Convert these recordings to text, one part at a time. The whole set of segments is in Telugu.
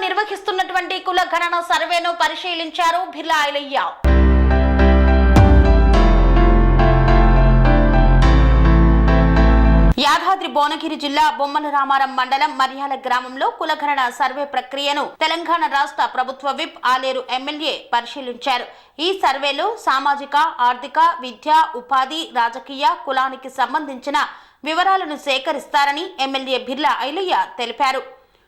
నిర్వహిస్తున్నటువంటి కుల గణన సర్వేను పరిశీలించారు బిర్లా ఐలయ్య. యాదాద్రి భువనగిరి జిల్లా బొమ్మల రామారం మండలం మరియాల గ్రామంలో కులగణన సర్వే ప్రక్రియను తెలంగాణ రాష్ట్ర ప్రభుత్వ విప్ ఆలేరు ఎమ్మెల్యే పరిశీలించారు. ఈ సర్వేలో సామాజిక, ఆర్థిక, విద్య, ఉపాధి, రాజకీయ, కులానికి సంబంధించిన వివరాలను సేకరిస్తారని ఎమ్మెల్యే బిర్లా ఐలయ్య తెలిపారు.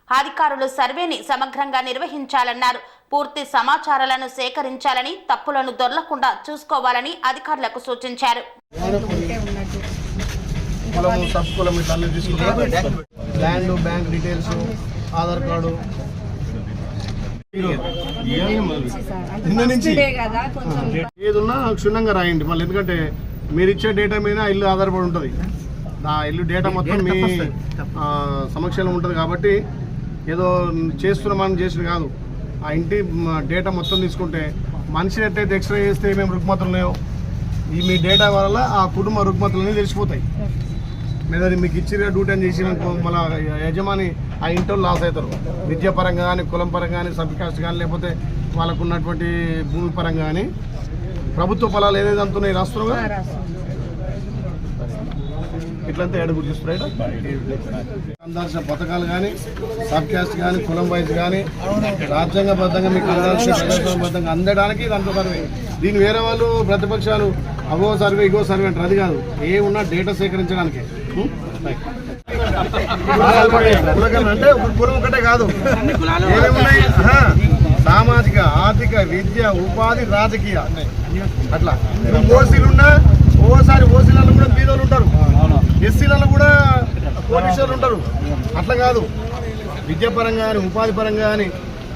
అధికారులు సర్వేని సమగ్రంగా నిర్వహించాలన్నారు. పూర్తి సమాచారాలను సేకరించాలని, తప్పులను దొర్లకుండా చూసుకోవాలని అధికారులకు సూచించారు. కులము, సబ్ కులం ఇట్లా అన్ని తీసుకుంటారు. Land, bank details, Aadhaar card ఏదున్నా క్షుణ్ణంగా రాయండి. మళ్ళీ ఎందుకంటే మీరు ఇచ్చే డేటా మీద ఇల్లు ఆధారపడి ఉంటుంది. ఆ ఇల్లు డేటా మొత్తం మీ సమక్షంలో ఉంటుంది కాబట్టి ఏదో చేస్తున్నామని చేసిన కాదు. ఆ ఇంటి డేటా మొత్తం తీసుకుంటే మనిషిని ఎట్టయితే ఎక్స్రే చేస్తే ఏమేమి రుగ్మతలు లేవు, ఈ మీ డేటా వల్ల ఆ కుటుంబ రుగ్మతలన్నీ తెలిసిపోతాయి. లేదా మీకు ఇచ్చిన డ్యూటీ అని చేసిననుకో మళ్ళీ యజమాని ఆ ఇంట్లో లాస్ అవుతారు. విద్యాపరంగా కానీ, కులం పరంగా కానీ, సబ్ కాస్ట్ కానీ, లేకపోతే వాళ్ళకు ఉన్నటువంటి భూమి పరంగా కానీ. ప్రభుత్వ ఫలాలు ఏదైతే అంతున్నాయి రాష్ట్రంగా ఇట్లంతా ఏడు గుర్తిస్తున్నాయి. అందాల్సిన పథకాలు కానీ, సబ్ కాస్ట్ కానీ, కులం వైజ్ కానీ రాజ్యాంగబద్ధంగా మీకు అందాల్సిన అందడానికి దాంట్లో సర్వే. దీన్ని వేరే వాళ్ళు ప్రతిపక్షాలు అవో సర్వే ఇగో సర్వే అంటారు. అది కాదు, ఏ ఉన్నా డేటా సేకరించడానికి. అంటే కులం ఒకటే కాదు, ఏమేమున్నాయి సామాజిక, ఆర్థిక, విద్య, ఉపాధి, రాజకీయ అట్లా. ఓసీలున్నా ఓసారి ఓసీలలో కూడా బీదోళ్ళు ఉంటారు, ఎస్సీలలో కూడా కోటీశ్వరులు ఉంటారు. అట్లా కాదు, విద్యాపరంగా కానీ, ఉపాధి పరంగా కానీ,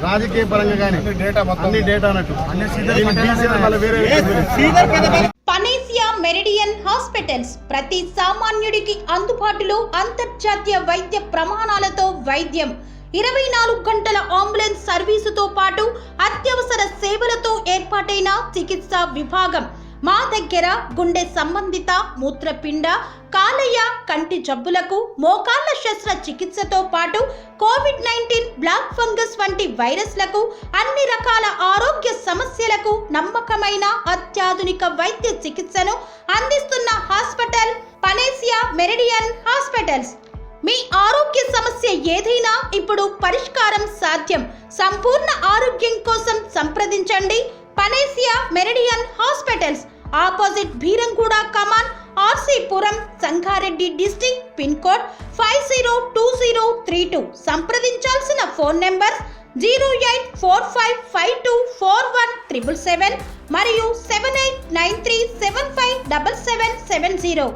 రాజకీయ పరంగా కానీ అన్ని డేటా అన్నట్టు. పనేసియా మెరిడియన్ హాస్పిటల్స్ ప్రతి సామాన్యుడికి అందుబాటులో అంతర్జాతీయ వైద్య ప్రమాణాలతో వైద్యం, 24 గంటల అంబులెన్స్ సర్వీసుతో పాటు అత్యవసర సేవలతో ఏర్పాటైన చికిత్సా విభాగం. మా దగ్గర గుండె సంబంధిత, మూత్రపిండ, కాలేయ, కంటి జబ్బులకు, మోకాళ్ల శస్త్ర చికిత్సతో పాటు కోవిడ్-19, బ్లాక్ ఫంగస్ వంటి వైరస్లకు, అన్ని రకాల ఆరోగ్య సమస్యలకు నమ్మకమైన అత్యాధునిక వైద్య చికిత్సను అందిస్తున్న హాస్పిటల్ పనేసియా మెరిడియన్ హాస్పిటల్స్. మీ ఆరోగ్య సమస్య ఏదైనా ఇప్పుడు పరిష్కారం సాధ్యం. సంపూర్ణ ఆరోగ్యం కోసం సంప్రదించండి panacea meridian hospitals, opposite Bheeramguda కమాన్, RC Puram, Sangareddy district, pin code 502032. సంప్రదించాల్సిన ఫోన్ నెంబర్ 0845524177 మరియు 7893757770.